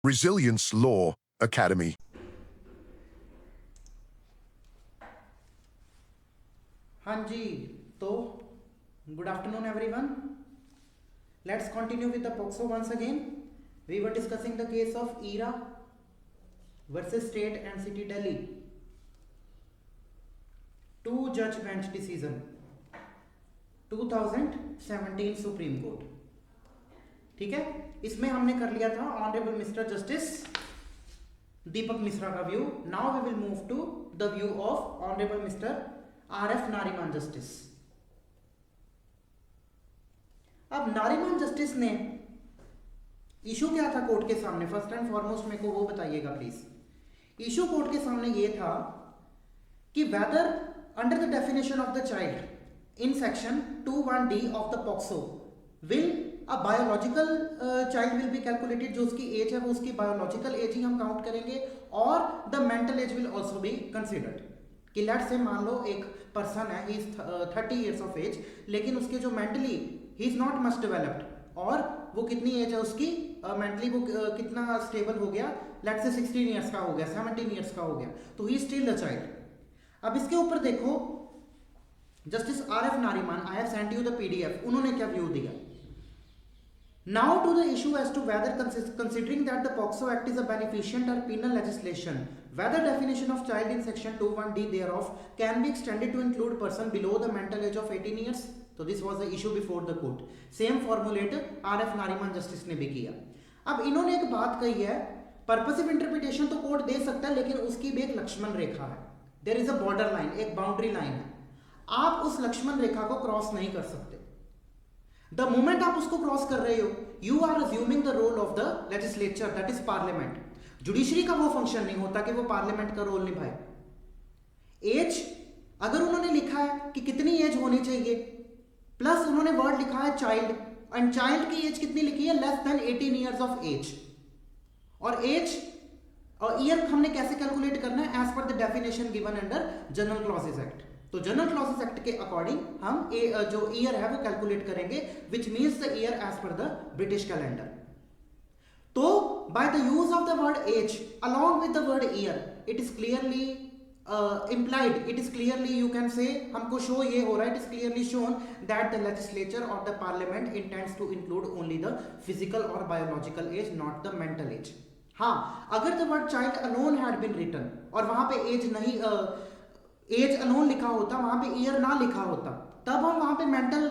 Resilience Law Academy. हाँ जी, तो good afternoon everyone. Let's continue with the POCSO once again. We were discussing the case of ERA versus State and City Delhi. Two judge bench decision 2017 supreme Court. ठीक है, इसमें हमने कर लिया था honourable Mister Justice Deepak Mishra का view. Now we will move to the view of honourable Mister RF Nariman Justice. अब Nariman Justice ने इशू क्या था कोर्ट के सामने, फर्स्ट एंड फॉरमोस्ट मेरे को वो बताइएगा प्लीज. इशू कोर्ट के सामने ये था कि whether under the definition of the child in section 21D of the POCSO will a biological child will be calculated, जो उसकी एज है वो उसकी बायोलॉजिकल एज ही हम काउंट करेंगे, और the mental age will also be considered. कि लेट्स से मान लो एक पर्सन है, he is 30 years of age, लेकिन उसके जो mentally he is not much developed, और वो कितनी एज है उसकी मेंटली वो कितना स्टेबल हो गया, लेट्स से 16 ईयर्स का हो गया, 17 ईयर्स का हो गया, तो ही स्टिल अ चाइल्ड. अब इसके ऊपर देखो Justice RF Nariman, I have sent you the PDF, उन्होंने क्या व्यू दिया. Now to the issue as to whether considering that the POCSO Act is a beneficent or penal legislation, whether definition of child in section 21D thereof can be extended to include person below the mental age of 18 years. So this was the issue before the court. Same formulate RF Nariman Justice ने भी किया. अब इन्होंने एक बात कही है, purposive interpretation तो कोर्ट दे सकता है, लेकिन उसकी भी एक लक्ष्मण रेखा है. There is a border line, एक बाउंड्री लाइन है. आप उस लक्ष्मण रेखा को क्रॉस नहीं कर सकते. द मोमेंट आप उसको क्रॉस कर रहे हो, you are assuming the role of the legislature, that is parliament. Judiciary का वो फंक्शन नहीं होता कि वो पार्लियामेंट का रोल निभाए. एज अगर उन्होंने लिखा है कि कितनी एज होनी चाहिए, प्लस उन्होंने वर्ड लिखा है चाइल्ड, एंड चाइल्ड की एज कितनी लिखी है, less than 18 years of age. और एज और ईयर हमने कैसे कैलकुलेट करना है, as per the definition given under General Clauses Act. तो जनरल क्लॉसेस एक्ट के अकॉर्डिंग हम जो ईयर है वो कैलकुलेट करेंगे, which means the year as per the British calendar. तो by the use of the word age along with the word year, it is clearly implied, it is clearly, you can say, हमको show ये हो रहा है, it is clearly shown that the legislature or the parliament intends to include only the physical or biological age, not the mental age. हाँ, अगर the word child alone had been written और वहां पे as नहीं as alone लिखा होता, वहां पे ईयर ना लिखा होता, तब हम वहां पे मेंटल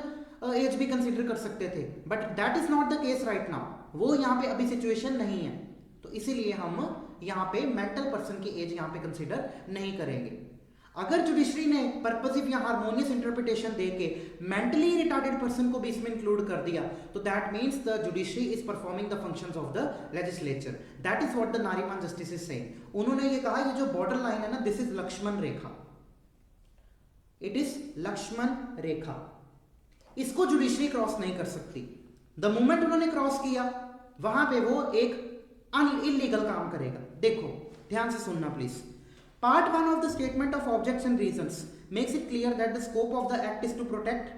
एज भी कंसीडर कर सकते थे. But that is not the case right now. वो यहाँ पे अभी सिचुएशन नहीं है, तो इसीलिए हम यहाँ पे मेंटल पर्सन की एज यहाँ पे कंसीडर नहीं करेंगे. अगर जुडिशरी ने पर्पसिव या हार्मोनियस इंटरप्रिटेशन देके मेंटली रिटार्डेड पर्सन को भी इसमें इंक्लूड कर दिया, तो that means the judiciary is performing the functions of the legislature. That is what the Nariman Justice is saying. उन्होंने ये कहा, ये जो बॉर्डर लाइन है ना, this is Lakshman Rekha, it is Lakshman Rekha. इसको जुडिशरी क्रॉस नहीं कर सकती. द मोमेंट उन्होंने क्रॉस किया, वहां पे वो एक इलीगल काम करेगा. देखो ध्यान से सुनना please. Part 1 of the statement of objects and reasons makes it clear that the scope of the act is to protect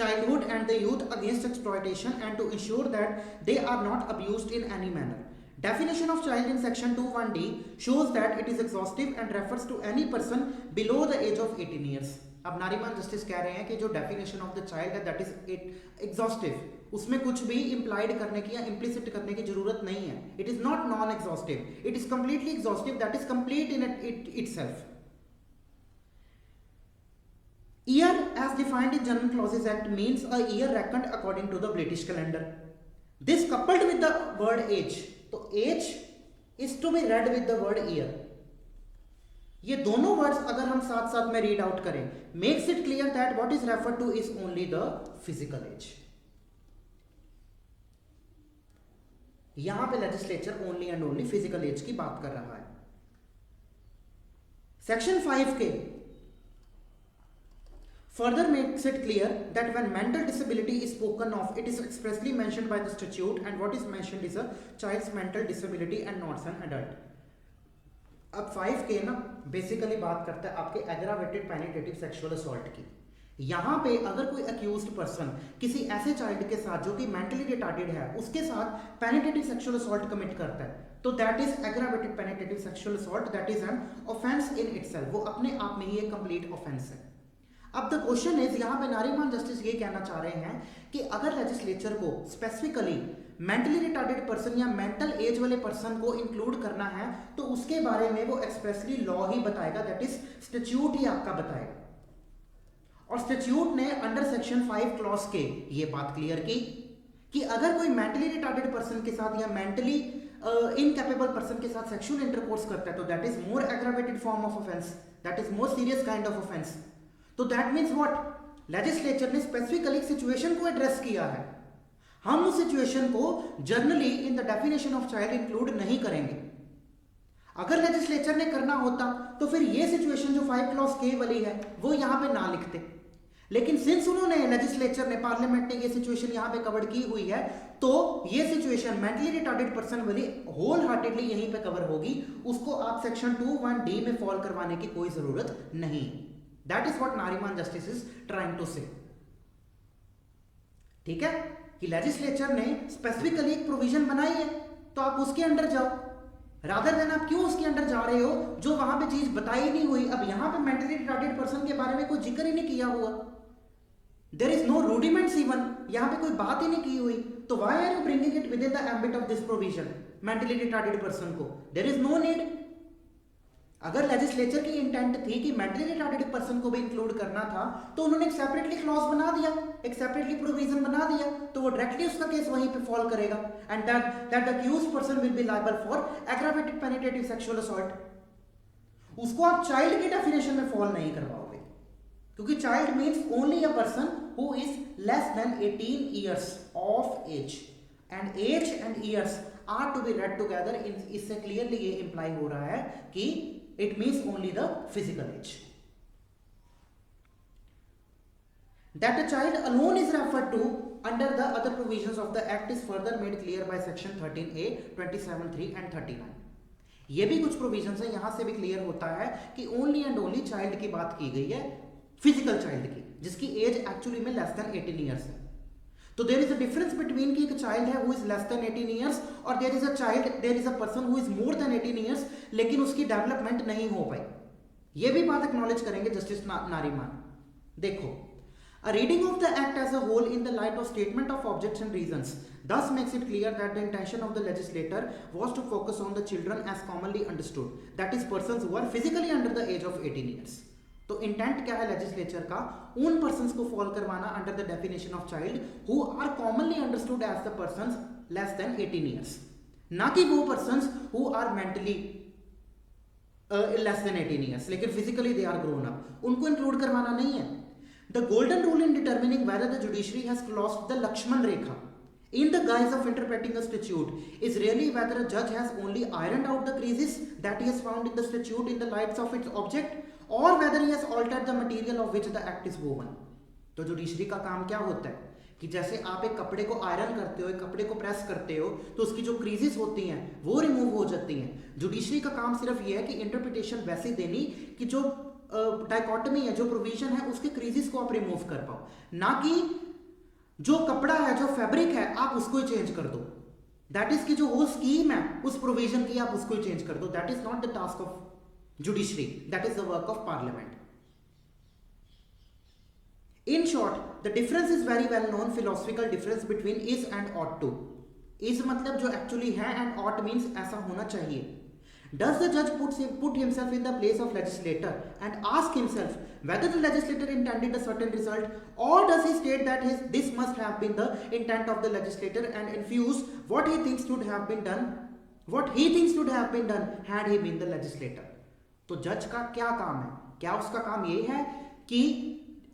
childhood and the youth against exploitation and to ensure that they are not abused in any manner. Definition of child in section 21D shows that it is exhaustive and refers to any person below the age of 18 years. अब Nariman justice कह रहे हैं कि जो definition of the child है that is exhaustive, उसमें कुछ भी इंप्लाइड करने की या इम्प्लिसिट करने की जरूरत नहीं है. It is not non exhaustive, it is completely exhaustive, that is complete in it itself. Year as defined in General Clauses Act means a year reckoned according to the British calendar. This coupled with the word age, तो age is to be read with the word year. ये दोनों words अगर हम साथ साथ में read out करें, makes it clear that what is referred to is only the physical age. यहां पे legislature only and only physical age की बात कर रहा है. सेक्शन 5 के further makes it clear that when mental disability is spoken of, it is expressly mentioned by the statute, and what is mentioned is a child's mental disability and not an adult. अब 5K ना basically बात करता है आपके aggravated penetrative sexual assault की. यहां पे अगर कोई अक्यूज्ड पर्सन किसी ऐसे चाइल्ड के साथ जो कि मेंटली रिटार्डेड है उसके साथ पेनिट्रेटिव सेक्सुअल असॉल्ट कमिट करता है तो that is aggravated penetrative sexual assault, that is an offence in itself, वो अपने आप में ही एक कंप्लीट ऑफेंस है। अब द क्वेश्चन इज, यहां पे नारीमान जस्टिस ये कहना चाह रहे हैं कि अगर लेजिस्लेचर को स्पेसिफिकली मेंटली रिटार्डेड पर्सन या मेंटल एज वाले पर्सन को इंक्लूड करना है तो उसके बारे में वो एक्सप्रेसली लॉ ही बताएगा, दैट इज स्टैट्यूट ही आपका बताएगा। और स्टैट्यूट ने अंडर सेक्शन 5 क्लॉज के ये बात क्लियर की कि अगर कोई मेंटली रिटार्डेड पर्सन के साथ या मेंटली इनकैपेबल पर्सन के साथ सेक्सुअल इंटरकोर्स करता है तो that is more aggravated form of offence, that is more serious kind of offence. तो दैट मीन्स व्हाट, लेजिस्लेचर ने स्पेसिफिकली सिचुएशन को एड्रेस किया है। हम उस सिचुएशन को generally in the definition of child include नहीं करेंगे। अगर लेजिस्लेचर ने करना होता तो फिर ये सिचुएशन जो 5 क्लॉज के वाली है वो यहां पे ना लिखते, लेकिन सिंस उन्होंने लेजिस्लेचर ने पार्लियामेंट ने ये सिचुएशन यहां पे कवर की हुई है तो ये सिचुएशन मेंटली रिटार्डेड पर्सन वाली होल हार्टेडली यहीं पे कवर होगी, उसको आप सेक्शन 2(1)(d) में फॉल करवाने की कोई जरूरत नहीं। That is what Nariman Justice is trying to say. ठीक है कि लेजिस्लेचर ने स्पेसिफिकली एक प्रोविजन बनाई है तो आप उसके अंडर जाओ, रादर देन आप क्यों उसके अंडर जा रहे हो जो वहां पे चीज बताई नहीं हुई। अब यहां पे मेंटली रिटार्डेड पर्सन के बारे में कोई जिक्र ही नहीं किया हुआ, there is no rudiments even, यहां पे कोई बात ही नहीं की हुई, तो why are you bringing it with in the ambit of this provision mentally retarded person को, देयर इज नो नीड। अगर लेजिस्लेचर की इंटेंट थी कि मेंटली रिटार्डेड पर्सन को भी इंक्लूड करना था तो उन्होंने एक सेपरेटली क्लॉज बना दिया, एक सेपरेटली प्रोविजन बना दिया, तो वो डायरेक्टली उसका केस वहीं पे फॉल करेगा and that the accused person will be liable for aggravated penetrative sexual assault. उसको आप चाइल्ड की डेफिनेशन में फॉल नहीं करवाओगे क्योंकि child means only a person who is less than 18 years of age, and age and years are to be read together. इससे clearly ये imply हो रहा है कि it means only the physical age. That a child alone is referred to under the other provisions of the act is further made clear by section 13A, 27(3) and 39. ये भी कुछ provisions है, यहां से भी क्लियर होता है कि ओनली एंड ओनली चाइल्ड की बात की गई है, फिजिकल चाइल्ड की, जिसकी एज एक्चुअली में लेस देन 18 years है। तो there is a difference between कि एक चाइल्ड है who is less than 18 years और there is a person who is more than 18 years लेकिन उसकी डेवलपमेंट नहीं हो पाई। ये भी बात एक्नॉलेज करेंगे जस्टिस नारीमान। देखो, a reading of the act as a whole in the light of statement of objects and reasons thus makes it clear that the intention of the legislator was to focus on the children as commonly understood, that is persons who are physically under the age of 18 years। तो intent क्या है legislature का, उन persons को fall करवाना under the definition of child who are commonly understood as the persons less than 18 years, ना कि वो persons who are mentally less than 18 years लेकिन physically they are grown up, उनको इंक्लूड करवाना नहीं है। The golden rule in determining whether the judiciary has crossed the Lakshman Rekha in the guise of interpreting a statute is really whether a judge has only ironed out the creases that he has found in the statute in the lights of its object or whether he has altered the material of which the act is woven। तो judiciary का काम क्या होता है कि जैसे आप एक कपड़े को आयरन करते हो, एक कपड़े को प्रेस करते हो तो उसकी जो क्रीजेस होती हैं वो रिमूव हो जाती हैं। जुडिशरी का काम सिर्फ ये है कि इंटरप्रिटेशन वैसे देनी कि जो डाइकोटमी है, जो प्रोविजन है, उसके क्रीजेस को आप रिमूव कर पाओ, ना कि जो कपड़ा है, जो फैब्रिक है, आप उसको ही चेंज कर दो। दैट इज की जो वो स्कीम है उस प्रोविजन की आप उसको ही चेंज कर दो। That is not the task of judiciary, that is the work of parliament. In short, the difference is very well known philosophical difference between is and ought to. Is मतलब जो actually है and ought means ऐसा होना चाहिए। Does the judge put himself in the place of legislator and ask himself whether the legislator intended a certain result, or does he state that this must have been the intent of the legislator and infuse what he thinks should have been done had he been the legislator? तो जज का क्या काम है? क्या उसका काम ये है कि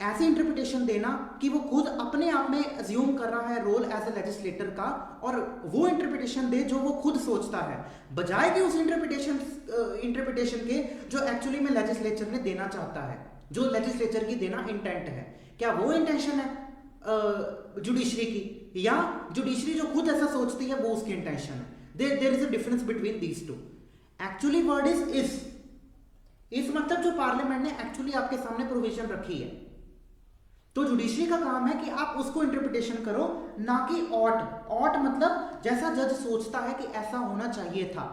ऐसी इंटरप्रिटेशन देना कि वो खुद अपने आप में अज्यूम कर रहा है रोल एज ए लेजिस्लेटर का और वो इंटरप्रिटेशन दे जो वो खुद सोचता है, बजाय कि उस इंटरप्रिटेशन के जो एक्चुअली में लेजिस्लेचर ने देना चाहता है, जो लेजिस्लेचर की देना इंटेंट है। क्या वो इंटेंशन है जुडिशरी की, या जुडिशरी जो खुद ऐसा सोचती है वो उसकी इंटेंशन है? There is a difference between these two. Actually word is इस मतलब जो पार्लियामेंट ने एक्चुअली आपके सामने प्रोविजन रखी है तो जुडिशरी का काम है कि आप उसको इंटरप्रिटेशन करो, ना कि ऑट मतलब जैसा जज सोचता है कि ऐसा होना चाहिए था,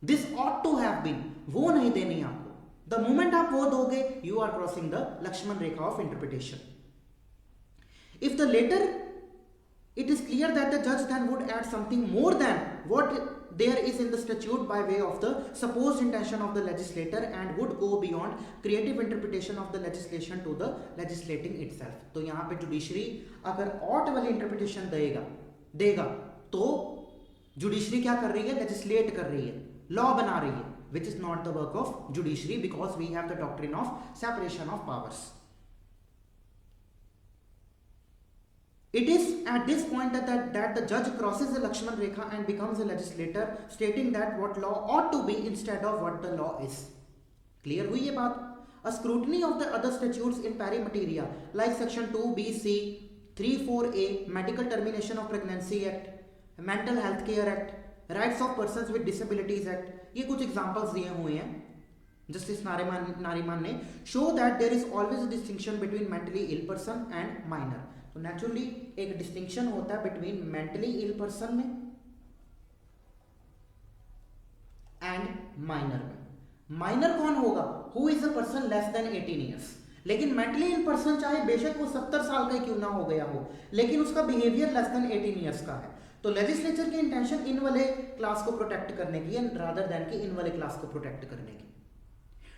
this ought to have been, वो नहीं देनी आपको। द मोमेंट आप वो दोगे, you are crossing the Lakshman Rekha of interpretation. If the letter it is clear that the judge then would add something more than what there is in the statute by way of the supposed intention of the legislator and would go beyond creative interpretation of the legislation to the legislating itself। तो यहाँ पे judiciary अगर ought वाली interpretation देगा तो judiciary क्या कर रही है, लेजिस्लेट कर रही है, लॉ बना रही है, which is not the work of judiciary because we have the doctrine of separation of powers। It is at this point that the judge crosses the Lakshman Rekha and becomes a legislator, stating that what law ought to be instead of what the law is। Clear हुई ये बात? A scrutiny of the other statutes in pari materia like section 2BC, 34A, Medical Termination of Pregnancy Act, Mental Health Care Act, Rights of Persons with Disabilities Act, ये कुछ examples दिए हुए हैं justice नारीमान ने, show that there is always a distinction between mentally ill person and minor। तो naturally एक distinction होता है बिटवीन मेंटली इल पर्सन में एंड माइनर में। माइनर कौन होगा? Who is a person less than 18 years. लेकिन मेंटली इल पर्सन चाहे बेशक वो 70 साल का क्यों ना हो गया हो, लेकिन उसका बिहेवियर लेस देन 18 ईयर्स का है, तो लेजिस्लेचर की इंटेंशन इन वाले क्लास को प्रोटेक्ट करने की है रादर देन कि इन वाले क्लास को प्रोटेक्ट करने की।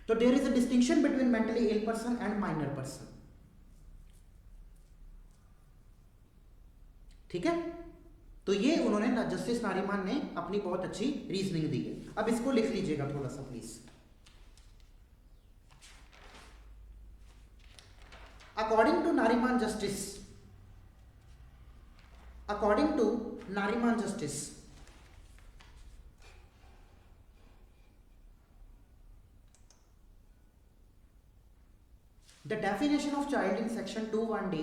तो there is a distinction between mentally ill person and minor person. ठीक है, तो ये उन्होंने जस्टिस नारीमान ने अपनी बहुत अच्छी रीजनिंग दी है। अब इसको लिख लीजिएगा थोड़ा सा please. According to Nariman Justice, the definition of child in section 21D,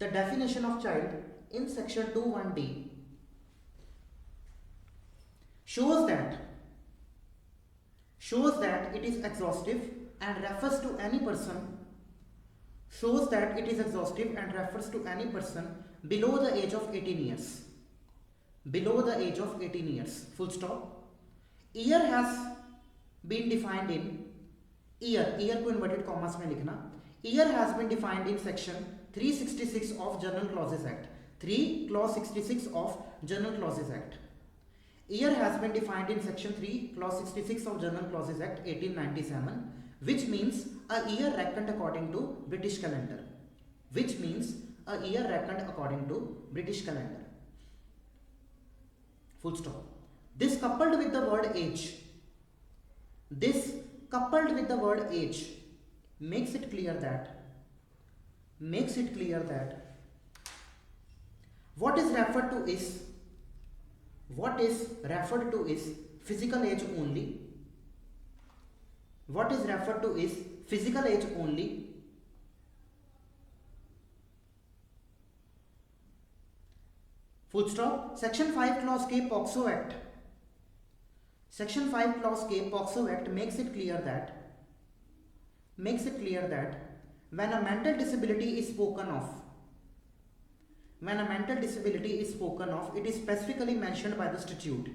the definition of child in section 21D shows that it is exhaustive and refers to any person below the age of 18 years, full stop। year has been defined in year को inverted commas में लिखना, year has been defined in section 366 of General Clauses Act, 3 clause 66 of General Clauses Act। Year has been defined in section 3 clause 66 of General Clauses Act 1897, which means a year reckoned according to British calendar, full stop। This coupled with the word age makes it clear that what is referred to is physical age only, full stop। section 5 clause K POXO Act makes it clear that when a mental disability is spoken of, it is specifically mentioned by the statute,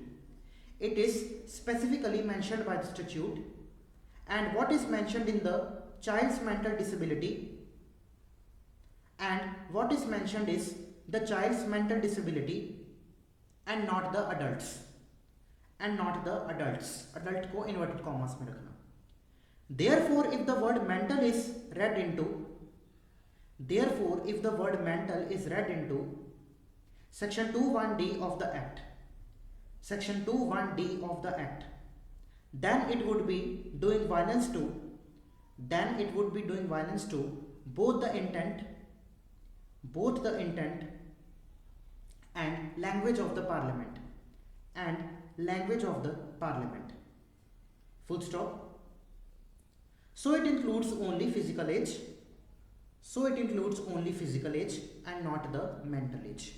and what is mentioned in the child's mental disability, and what is mentioned is the child's mental disability and not the adults, adult को inverted commas में रखना। Therefore, if the word mental is read into section 21D of the act, then it would be doing violence to both the intent and language of the parliament, full stop। So it includes only physical age and not the mental age,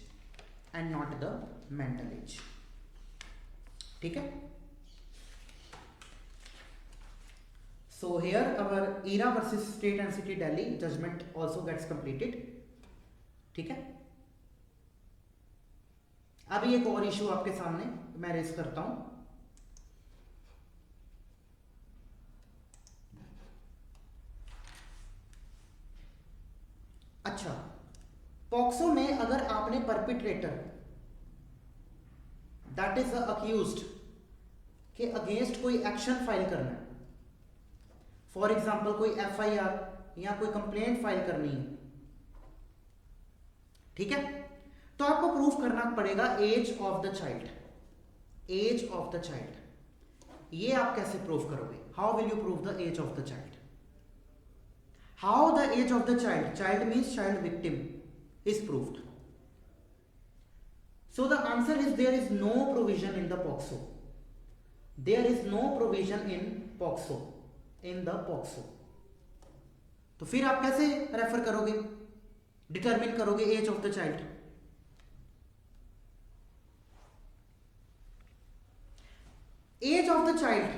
ठीक है। So here our ERA versus State and City Delhi judgment also gets completed. ठीक है, अभी एक और issue आपके सामने मैं रेज करता हूं। अच्छा, पॉक्सो में अगर आपने परपिट्रेटर दैट इज अक्यूज्ड के अगेंस्ट कोई एक्शन फाइल करना है, फॉर एग्जाम्पल कोई एफआईआर या कोई कंप्लेंट फाइल करनी है, ठीक है, तो आपको प्रूफ करना पड़ेगा age of the child. Age of the child ये आप कैसे प्रूफ करोगे? How will you prove the age of the child? How the age of the child, child means child victim, is proved? So the answer is there is no provision in the POCSO. There is no provision in POCSO, in the POCSO. तो फिर आप कैसे refer करोगे, determine करोगे age of the child? Age of the child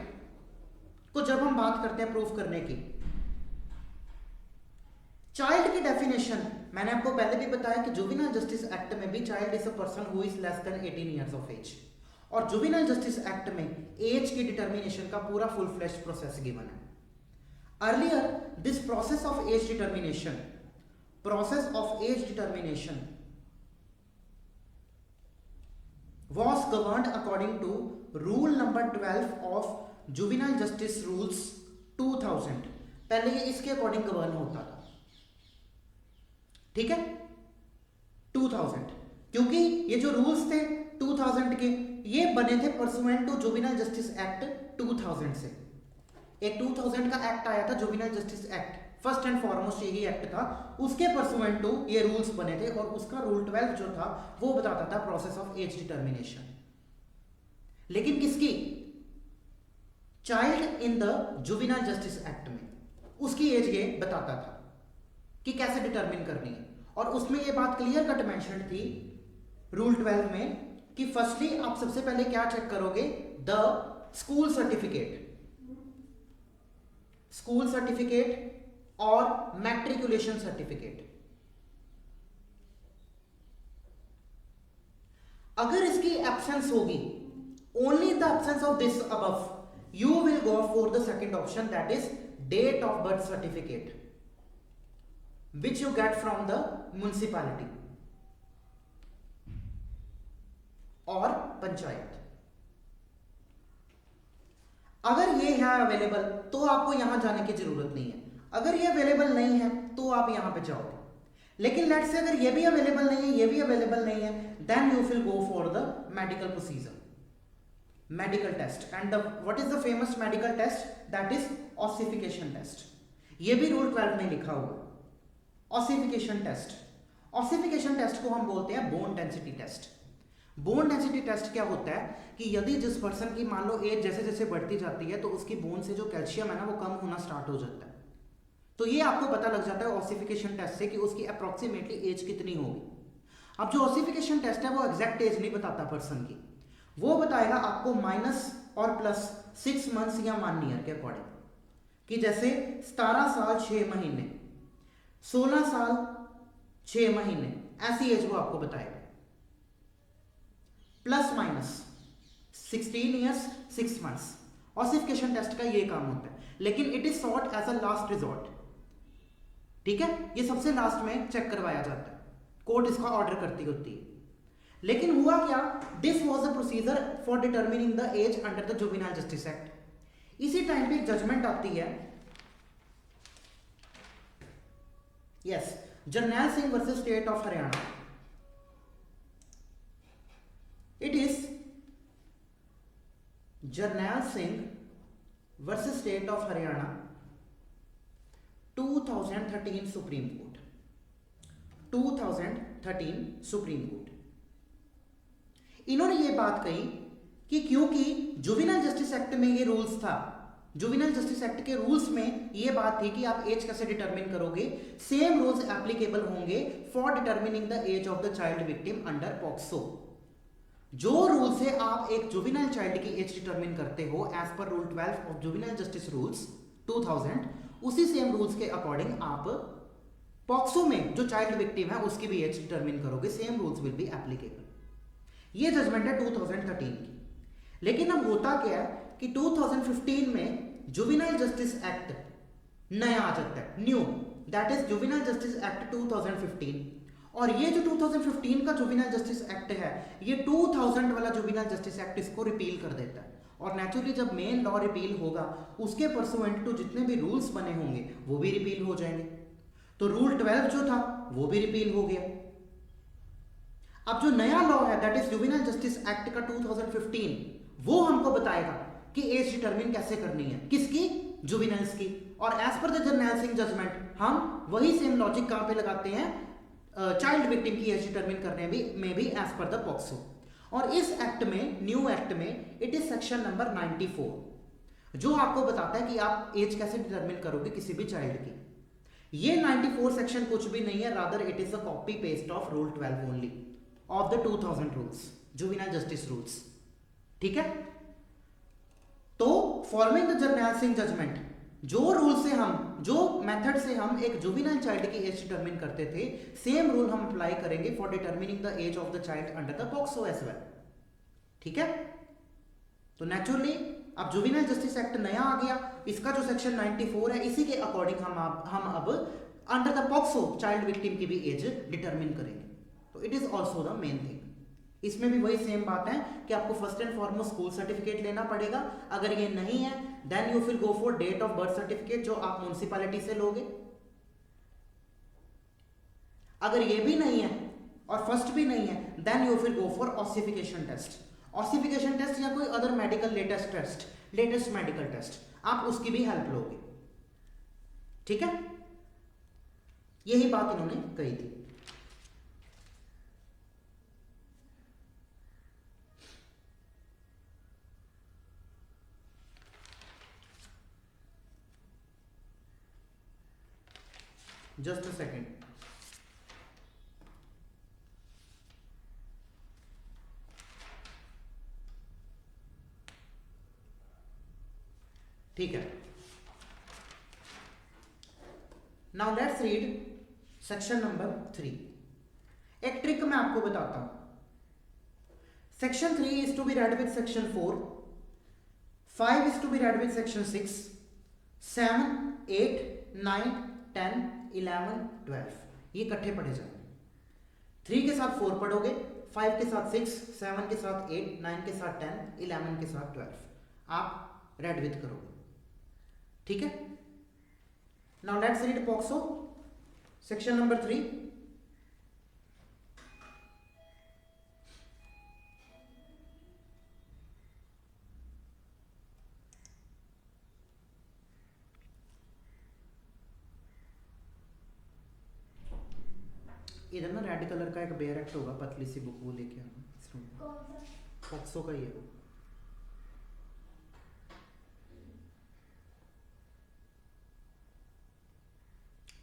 को जब हम बात करते हैं प्रूफ करने की, चाइल्ड की डेफिनेशन मैंने आपको पहले भी बताया कि जुवेनाइल जस्टिस एक्ट में भी child is a person who is less than 18 years of age, और जुवेनाइल जस्टिस एक्ट में एज की डिटर्मिनेशन का पूरा फुल फ्लेश्ड प्रोसेस गिवन है। Earlier this process of age determination was governed according to rule number 12 of juvenile justice rules 2000। पहले ये इसके according govern होता था, ठीक है, 2000, क्योंकि ये जो रूल्स थे 2000 के ये बने थे pursuant to juvenile justice act 2000 से। एक 2000 का एक्ट आया था juvenile justice act, first and foremost यही एक्ट था, उसके परसुएंट टू ये रूल्स बने थे, और उसका रूल 12 जो था वो बताता था प्रोसेस ऑफ एज डिटर्मिनेशन। लेकिन किसकी? Child in the juvenile justice act में उसकी एज ये बताता था कि कैसे डिटरमिन करनी है, और उसमें ये बात क्लियर कट मेंशन थी रूल 12 में कि फर्स्टली आप सबसे पहले क्या चेक करोगे? द स्कूल सर्टिफिकेट और मैट्रिकुलेशन सर्टिफिकेट। अगर इसकी एब्सेंस होगी, only the absence of this above, you will go for the second option, that is date of birth certificate which you get from the municipality और पंचायत। अगर ये है available तो आपको यहां जाने की जरूरत नहीं है, अगर ये अवेलेबल नहीं है तो आप यहां पे जाओगे। लेकिन लेट्स से अगर ये भी अवेलेबल नहीं है, ये भी अवेलेबल नहीं है, then you will go for the medical procedure, medical test. And what is the famous medical test? That is ossification test. ये भी रूल 12 में लिखा हुआ है, ऑसिफिकेशन टेस्ट। ऑसिफिकेशन टेस्ट को हम बोलते हैं bone density test. Bone density test क्या होता है कि यदि जिस पर्सन की मान लो एज जैसे जैसे बढ़ती जाती है तो उसकी बोन से जो कैल्शियम है ना वो कम होना स्टार्ट हो जाता है, तो ये आपको पता लग जाता है ऑसिफिकेशन टेस्ट से कि उसकी अप्रोक्सीमेटली एज कितनी होगी। अब जो ऑसिफिकेशन टेस्ट है वो एग्जैक्ट एज नहीं बताता पर्सन की, वो बताएगा आपको माइनस और प्लस 6 मंथ्स या 1 ईयर के अकॉर्डिंग, कि जैसे 17 साल 6 महीने, 16 साल 6 महीने, ऐसी एज वो आपको बताएगा। Plus minus 16 years 6 months. Ossification test का ये काम होता है, लेकिन it is sought as a last resort, ठीक है, ये सबसे लास्ट में चेक करवाया जाता है, कोर्ट इसका ऑर्डर करती होती है। लेकिन हुआ क्या? This was a procedure for determining the age under the juvenile justice act. इसी टाइम पे एक जजमेंट आती है, yes, Jarnail Singh versus state of Haryana. It is Jarnail Singh versus state of Haryana 2013 supreme court, 2013 supreme court. इन्होंने ये बात कही कि क्योंकि जुवेनाइल जस्टिस एक्ट में ये रूल्स था, जुवेनाइल जस्टिस एक्ट के रूल्स में ये बात थी कि आप एज कैसे डिटरमिन करोगे, सेम रूल्स एप्लीकेबल होंगे for determining the age of the child victim under POCSO. जो रूल से आप एक जुवेनाइल चाइल्ड की एज डिटरमिन करते हो एज पर rule 12 of juvenile justice rules, 2000, उसी सेम रूल्स के अकॉर्डिंग आप पॉक्सो में जो चाइल्ड विक्टिम है उसकी भी एज डिटरमिन करोगे, same rules will be applicable. ये जजमेंट है 2013 की। लेकिन अब होता क्या है कि 2015 में जुवेनाइल जस्टिस एक्ट नया आ जाता है, new, that is juvenile justice act 2015। और ये जो 2015 का जुवेनाइल जस्टिस एक्ट है, ये 2000 वाला जुवेनाइल जस्टिस एक्ट इसको रिपील कर देता है। और नेचुरली जब मेन लॉ रिपील होगा उसके परसुएंट टू जितने भी रूल्स बने होंगे वो भी रिपील हो जाएंगे। तो रूल 12 जो था वो भी रिपील हो गया। अब जो नया लॉ है that is juvenile justice act का 2015, वो हमको बताएगा कि एज डिटरमिन कैसे करनी है, किसकी, जुवेनाइल्स की। और as per the Jarnail Singh judgement हम वही सेम लॉजिक कहां पे लगाते हैं, चाइल्ड विक्टिम की एज डिटरमिन करने में भी एज पर द पॉक्सो। और इस एक्ट में, न्यू एक्ट में, इट इज सेक्शन नंबर 94 जो आपको बताता है कि आप एज कैसे डिटरमिन करोगे किसी भी चाइल्ड की। ये 94 सेक्शन कुछ भी नहीं है, rather it is a copy paste of rule 12 only of the 2000 rules, juvenile justice rules. ठीक है। तो following the Jarnail Singh judgment, जो रूल से हम, जो मेथड से हम एक जुवेनाइल चाइल्ड की एज डिटरमिन करते थे, सेम रूल हम अप्लाई करेंगे for determining the age of the child under the POCSO as well. ठीक है। तो नेचुरली अब जुवेनाइल जस्टिस एक्ट नया आ गया, इसका जो सेक्शन 94 है इसी के अकॉर्डिंग हम अब under the POCSO child victim की भी एज डिटरमिन करेंगे। तो it is also the main thing. इसमें भी वही सेम बात है कि आपको first and foremost school certificate लेना पड़ेगा। अगर ये नहीं है then you will go for date of birth certificate जो आप म्युनिसिपैलिटी से लोगे। अगर ये भी नहीं है और फर्स्ट भी नहीं है then you will go for ossification test. Ossification test या कोई other medical latest test, latest medical test, आप उसकी भी हेल्प लोगे। ठीक है। यही बात इन्होंने कही थी। Just a second. ठीक है। Now let's read section number 3। एक ट्रिक मैं आपको बताता हूं। Section 3 is to be read with section 4, 5 is to be read with section 6, 7, 8, 9, 10, 11, 12 ये इकट्ठे पढ़े जाएंगे। 3 के साथ 4 पढ़ोगे, 5 के साथ 6, 7 के साथ 8, 9 के साथ 10, 11 के साथ 12 आप रेड विद करोगे। ठीक है। Now let's read POCSO section number 3। इधर ना रेड कलर का एक बेयर एक्ट होगा, पतली सी बुक, वो लेके आना। पॉक्सो का ही है वो।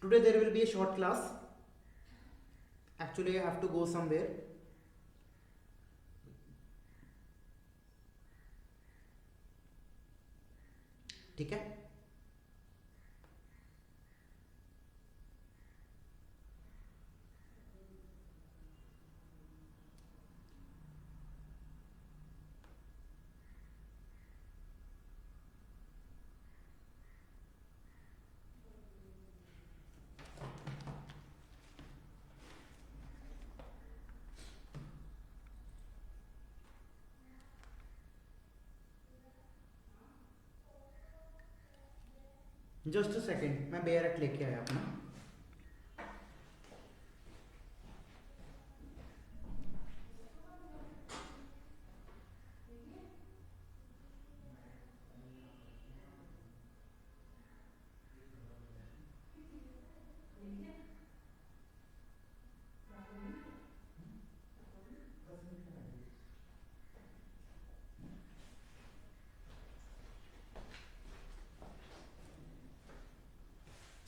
Today there will be a short class. Actually I have to go somewhere. ठीक है। जस्ट अ सेकेंड, मैं बेयर एक्ट लेके आया अपना।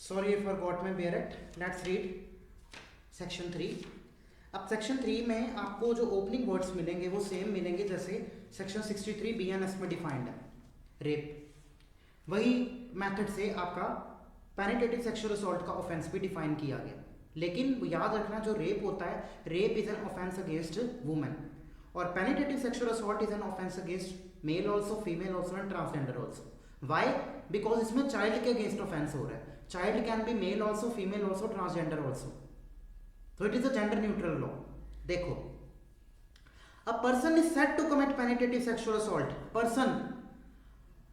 Sorry I forgot my bare act. Let's read section 3। अब सेक्शन 3 में आपको जो ओपनिंग वर्ड्स मिलेंगे वो सेम मिलेंगे जैसे सेक्शन 63 बीएनएस में डिफाइंड है। रेप, वही मेथड से आपका पेनिट्रेटिव सेक्सुअल असॉल्ट का ऑफेंस भी डिफाइन किया गया। लेकिन याद रखना, जो रेप होता है, rape is an offence against women, और penetrative sexual assault is an offence against male also, female also and transgender also. Why? Because इसमें चाइल्ड के अगेंस्ट ऑफेंस हो रहा है। Child can be male also, female also, transgender also, तो it is a gender neutral law. देखो, a person is said to commit penetrative sexual assault. Person,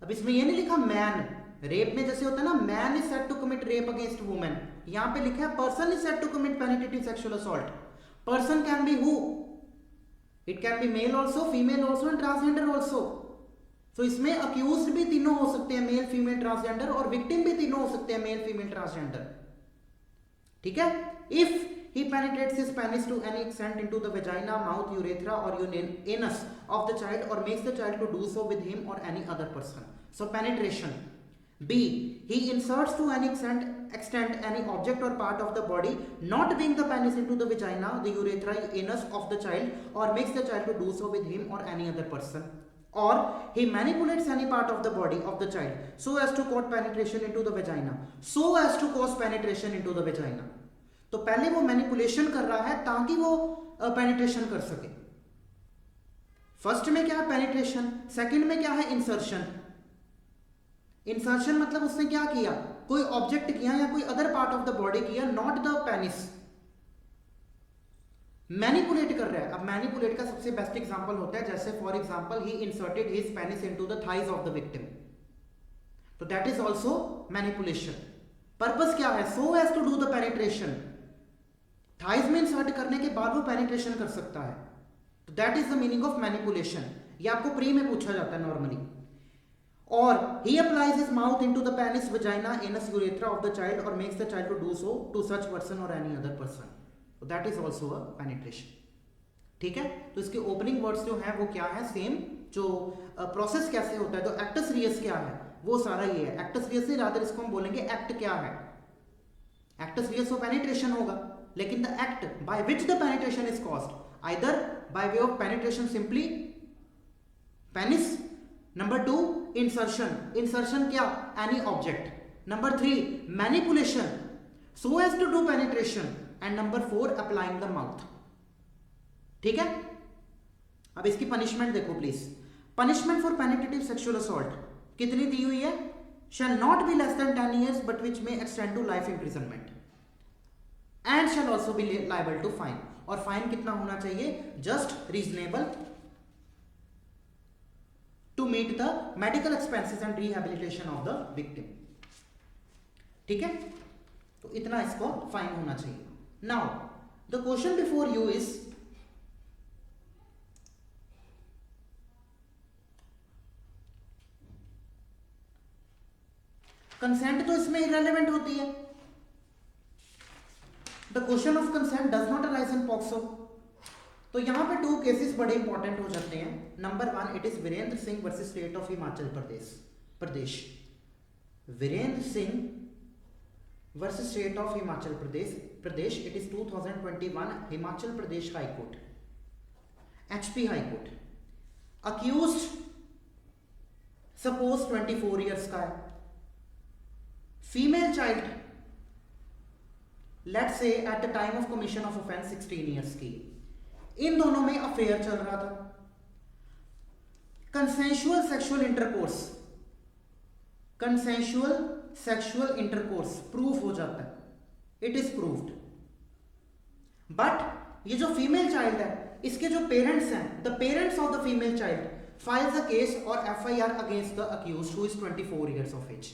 अब इसमें ये नहीं लिखा मैन, रेप में जैसे होता है ना, man is said to commit rape against women, यहां पे लिखा है person is said to commit penetrative sexual assault. Person can be who? It can be male also, female also and transgender also. तो इसमें अक्यूज्ड भी तीनों हो सकते हैं, मेल, फीमेल, ट्रांसजेंडर, और विक्टिम भी तीनों हो सकते हैं, मेल, फीमेल, ट्रांसजेंडर। ठीक है? If he penetrates his penis to any extent into the vagina, mouth, urethra or anus of the child or makes the child to do so with him or any other person. So penetration. B. He inserts to any extent any object or part of the body not being the penis into the vagina, the urethra, anus of the child or makes the child to do so with him or any other person. Or he manipulates any part of the body of the child so as to cause penetration into the vagina. So as to cause penetration into the vagina. तो पहले वो manipulation कर रहा है ताकि वो penetration कर सके। फर्स्ट में क्या है? पेनिट्रेशन। सेकंड में क्या है? इंसर्शन। इंसर्शन मतलब उसने क्या किया? कोई ऑब्जेक्ट किया या कोई other part of the body किया, नॉट द पेनिस। मैनिपुलेट कर रहा है। अब मैनिपुलेट का सबसे बेस्ट एग्जांपल होता है, जैसे for example he inserted his penis into the thighs of the victim, तो that is also manipulation. Purpose क्या है? So as to do the penetration. Thighs में इंसर्ट करने के बाद वो पेनिट्रेशन कर सकता है, तो that is the meaning of manipulation. ये आपको प्री में पूछा जाता है नॉर्मली। और he applies his mouth into the penis, vagina, anus, urethra of the child और makes the child to do so to such person और एनी अदर पर्सन, तो that is also a penetration. ठीक है? तो इसके opening words जो है वो क्या है? सेम। जो प्रोसेस कैसे होता है, तो एक्टस रियस क्या है, वो सारा ये है। एक्टस रियस से रादर इसको हम बोलेंगे एक्ट क्या है। एक्टस रियस तो पेनिट्रेशन होगा, लेकिन the act by which the penetration is caused, either by way of penetration simply penis, number 2 insertion, insertion क्या? Any object, number 3 manipulation so as to do penetration, and number 4 applying the mouth. ठीक है? अब इसकी punishment देखो please. Punishment for penetrative sexual assault कितनी दी हुई है? Shall not be less than 10 years but which में extend to life imprisonment and shall also be liable to fine. और फाइन कितना होना चाहिए? Just reasonable to meet the medical expenses and rehabilitation of the victim. ठीक है? तो इतना इसको फाइन होना चाहिए। Now the question before you is, consent तो इसमें इरेलेवेंट होती है। The question of consent does not arise in POCSO. तो यहां पे 2 केसेस बड़े इंपॉर्टेंट हो जाते हैं। Number 1, it is Virendra Singh versus state of Himachal Pradesh. Virendra Singh versus state of Himachal Pradesh. It is 2021 Himachal Pradesh high court, HP high court. Accused suppose 24 years का है, female child let's say at the time of commission of offence 16 years की। इन दोनों में affair चल रहा था। Consensual sexual intercourse, consensual sexual intercourse proof हो जाता है, इट इज प्रूव्ड। बट ये जो फीमेल चाइल्ड है, इसके जो पेरेंट्स हैं, the parents of the female child files a case और FIR against the accused who is 24 years of age।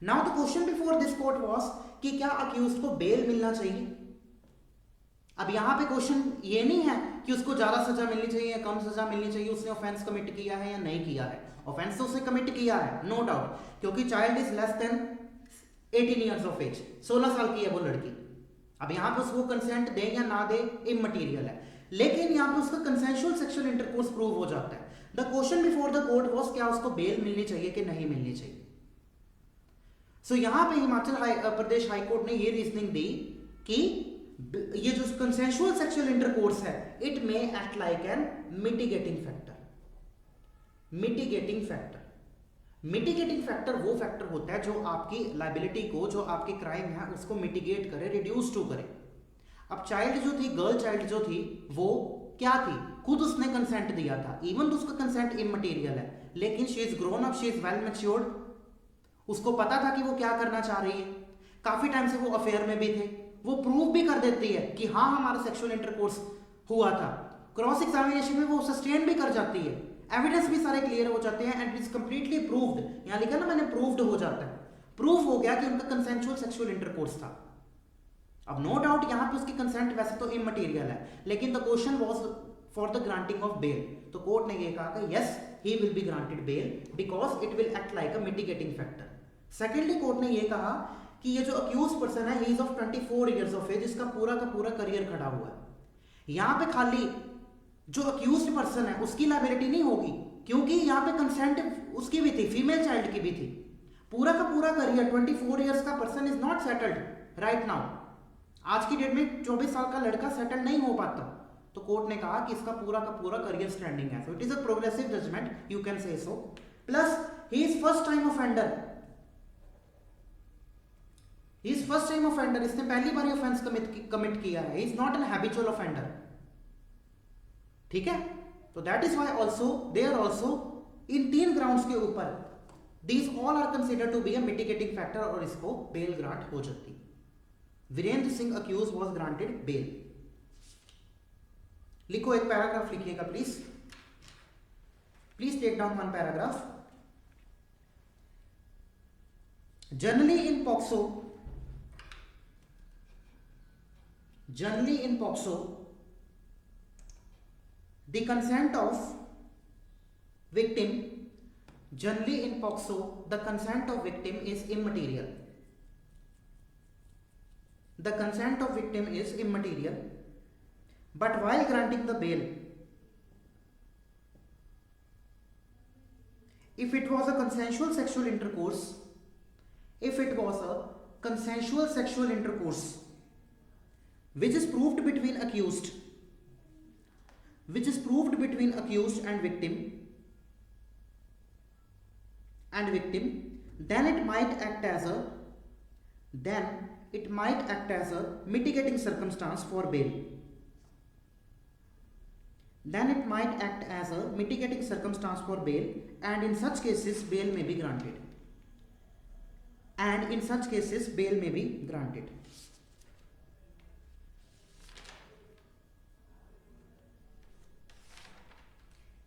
Now the question before this court was कि क्या accused को बेल मिलना चाहिए। अब यहां पे क्वेश्चन ये नहीं है कि उसको ज्यादा सजा मिलनी चाहिए या कम सजा मिलनी चाहिए, उसने ऑफेंस कमिट किया है या नहीं किया है। ऑफेंस तो उसने कमिट किया है, नो डाउट, क्योंकि child is less than 18 years of age, 16 साल की है वो लड़की। अब यहां पे उसको कंसेंट दे या ना दे इममटीरियल है, लेकिन यहां पे उसका कंसेंशुअल सेक्सुअल इंटरकोर्स प्रूव हो जाता है। The question before the court was क्या उसको बेल मिलनी चाहिए कि नहीं मिलनी चाहिए। सो यहां पे हिमाचल प्रदेश हाई कोर्ट ने ये रीजनिंग दी कि ये जो कंसेंशुअल सेक्सुअल इंटरकोर्स है, it may act like an mitigating factor. Mitigating factor mitigating factor वो फैक्टर होता है जो आपकी लाइबिलिटी को, जो आपके क्राइम है उसको मिटिगेट करे, रिड्यूस टू करे। अब चाइल्ड जो थी, गर्ल चाइल्ड जो थी, वो क्या थी, खुद उसने कंसेंट दिया था, इवन तो उसका कंसेंट इमटेरियल है, लेकिन she is grown up, she is well matured, उसको पता था कि वो क्या करना चाह रही है, काफी टाइम से वो अफेयर में भी थे, वो प्रूव भी कर देती है कि हाँ हमारा सेक्सुअल इंटरकोर्स हुआ था, क्रॉस एग्जामिनेशन में वो सस्टेन भी कर जाती है, एविडेंस भी सारे क्लियर हो जाते हैं and it is completely proved, यहां लिखा ना मैंने प्रूव्ड हो जाता है, प्रूव हो गया कि उनका कंसेंशुअल सेक्सुअल इंटरकोर्स था। अब नो डाउट यहां पे उसकी कंसेंट वैसे तो इमटेरियल है, लेकिन the question was for the granting of bail, तो कोर्ट ने ये कहा कि yes he will be granted bail because it will act like a mitigating factor. Secondly court ने ये कहा कि ये जो अक्यूज पर्सन है he is of 24 years of age, इसका पूरा का पूरा करियर खड़ा हुआ है। यहां पे खाली जो अक्यूज्ड पर्सन है उसकी लायबिलिटी नहीं होगी, क्योंकि यहां पे कंसेंट उसकी भी थी, फीमेल चाइल्ड की भी थी, पूरा का पूरा करियर 24 इयर्स का person is not settled right now. आज की डेट में 24 साल का लड़का सेटल नहीं हो पाता, तो कोर्ट ने कहा कि इसका पूरा का पूरा करियर स्टैंडिंग है, so it is a progressive judgment, you can say so. Plus he is first time offender, he is first time offender, इसने पहली बार ऑफेंस कमिट किया है, he is not an habitual offender, ठीक है। तो that is why also they are also in 3 grounds के ऊपर these all are considered to be a mitigating factor और इसको बेल ग्रांट हो जाती। Virendra Singh accused was granted bail. लिखो एक पैराग्राफ लिखिएगा please, please take down one paragraph. Generally in POCSO, generally in POCSO the consent of victim, generally in POCSO the consent of victim is immaterial, the consent of victim is immaterial, but while granting the bail, if it was a consensual sexual intercourse, if it was a consensual sexual intercourse which is proved between accused, which is proved between accused and victim, then it might act as a, then it might act as a mitigating circumstance for bail, then it might act as a mitigating circumstance for bail, and in such cases bail may be granted, and in such cases bail may be granted।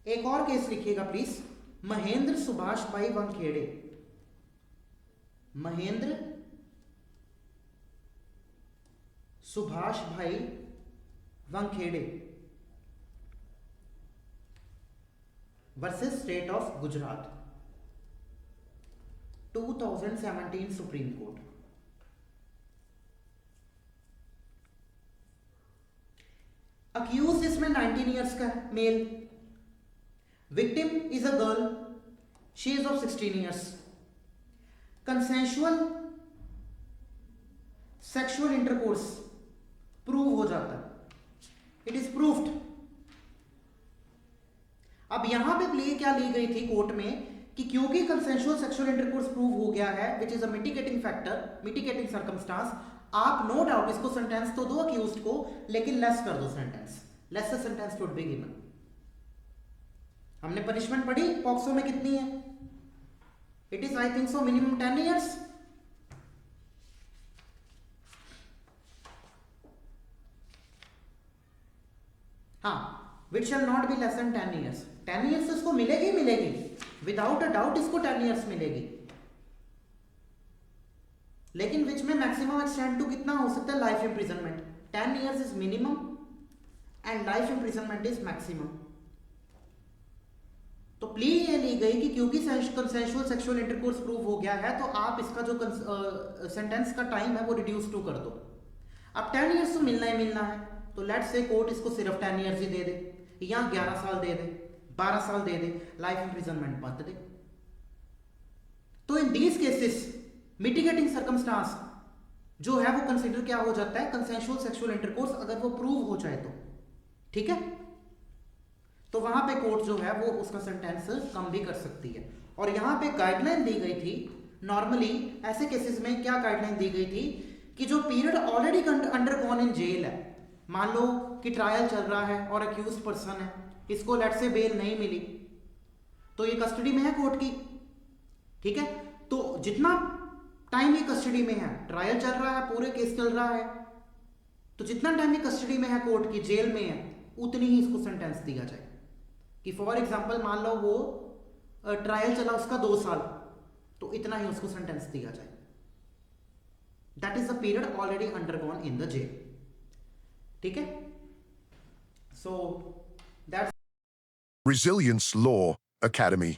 एक और case लिखिएगा please, Mahendra Subhash bhai Wankhede, Mahendra Subhash bhai Wankhede versus state of Gujarat, 2017 supreme court. Accused इसमें 19 years का male, victim is a girl, she is of 16 years, consensual sexual intercourse prove हो जाता है, it is proved। अब यहां पे प्ले क्या ली गई थी कोर्ट में कि क्योंकि consensual sexual intercourse prove हो गया है which is a mitigating factor, mitigating circumstance, आप नो डाउट इसको सेंटेंस तो दो अक्यूज्ड को, लेकिन लेस कर दो sentence, lesser sentence would be given. हमने पनिशमेंट पढ़ी पॉक्सो में कितनी है, it is I think so minimum 10 years. हाँ, which shall not be less than 10 years, 10 years इसको मिलेगी, मिलेगी विदाउट अ डाउट इसको 10 इयर्स मिलेगी, लेकिन विच में मैक्सिमम एक्सटेंड टू कितना हो सकता है, life imprisonment. 10 years is minimum and life imprisonment is maximum. तो प्ली ये ली गई कि क्योंकि कंसेंशुअल सेक्सुअल इंटरकोर्स प्रूव हो गया है तो आप इसका जो सेंटेंस का टाइम है वो रिड्यूस टू कर दो। अब 10 इयर्स तो मिलना ही मिलना है, तो लेट्स से कोर्ट इसको सिर्फ 10 इयर्स ही दे दे, या 11 साल दे दे, 12 साल दे दे, लाइफ इंप्रिजनमेंट मत दे। तो in these cases mitigating circumstance जो है वो कंसिडर क्या हो जाता है, कंसेंशुअल सेक्सुअल इंटरकोर्स, अगर वो प्रूव हो जाए तो, ठीक है। तो वहां पे कोर्ट जो है वो उसका सेंटेंस कम भी कर सकती है। और यहां पे गाइडलाइन दी गई थी, नॉर्मली ऐसे केसेस में क्या गाइडलाइन दी गई थी कि जो period already undergone in jail है, मान लो कि ट्रायल चल रहा है और अक्यूज पर्सन है, इसको लेट से बेल नहीं मिली, तो ये कस्टडी में है कोर्ट की, ठीक है। तो जितना टाइम ये कस्टडी में है, ट्रायल चल रहा है, पूरे केस चल रहा है, तो जितना टाइम ये कस्टडी में है, कोर्ट की जेल में है, उतनी ही इसको सेंटेंस दिया जाए। कि फॉर एग्जांपल मान लो वो ट्रायल चला उसका 2 साल, तो इतना ही उसको सेंटेंस दिया जाए। That is the period already undergone in the jail, ठीक है। So that's Resilience Law Academy.